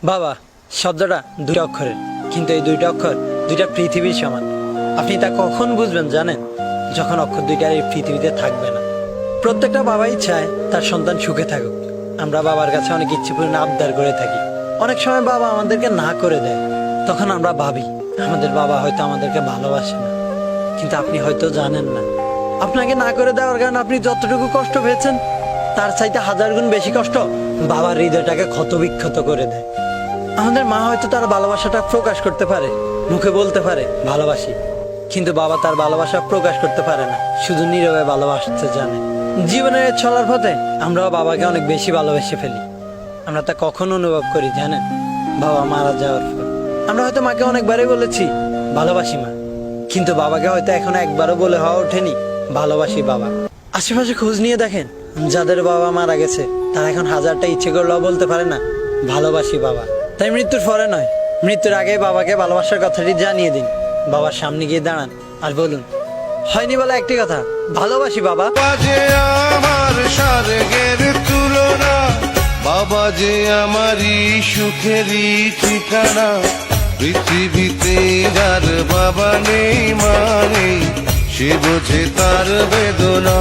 বাবা শব্দটা দুইটা অক্ষরের, কিন্তু এই দুইটা অক্ষর দুইটা পৃথিবীর সমান। আপনি তা কখন বুঝবেন জানেন? যখন অক্ষর দুইটা এই পৃথিবীতে থাকবে না। প্রত্যেকটা বাবাই চায় তার সন্তান সুখে থাকুক। আমরা বাবার কাছে অনেক ইচ্ছেপূর্ণ আবদার করে থাকি। অনেক সময় বাবা আমাদেরকে না করে দেয়, তখন আমরা ভাবি আমাদের বাবা হয়তো আমাদেরকে ভালোবাসে না। কিন্তু আপনি হয়তো জানেন না, আপনাকে না করে দেওয়ার কারণে আপনি যতটুকু কষ্ট পেয়েছেন তার চাইতে 1000 গুণ বেশি কষ্ট বাবার হৃদয়টাকে ক্ষতবিক্ষত করে দেয়। আমাদের মা হয়তো তার ভালোবাসাটা প্রকাশ করতে পারে, মুখে বলতে পারে ভালোবাসি, কিন্তু বাবা তার ভালোবাসা প্রকাশ করতে পারে না, শুধু নীরবে ভালোবাসতে জানে। জীবনের চলার পথে আমরাও বাবাকে অনেক বেশি ভালোবেসে ফেলি। আমরা তা কখন অনুভব করি জানেন? বাবা মারা যাওয়ার পর। আমরা হয়তো মাকে অনেকবারই বলেছি ভালোবাসি মা, কিন্তু বাবাকে হয়তো এখনো একবারও বলে হওয়া ওঠেনি ভালোবাসি বাবা। আশেপাশে খোঁজ নিয়ে দেখেন, যাদের বাবা মারা গেছে তারা এখন 1000টা ইচ্ছে করলেও বলতে পারে না ভালোবাসি বাবা। তাই মৃত্যুর পরে নয়, মৃত্যুর আগে বাবাকে ভালোবাসার কথাটি জানিয়ে দিন। বাবার সামনে গিয়ে দাঁড়ান আর বলুন, হয়নি বলে একটি কথা, ভালোবাসি বাবা। বাজে আমার স্বর্গের তুলনা, বাবা যে আমারই সুখেরই ঠিকানা। পৃথিবীতে যার বাবা নেই মানে সে বোঝে তার বেদনা।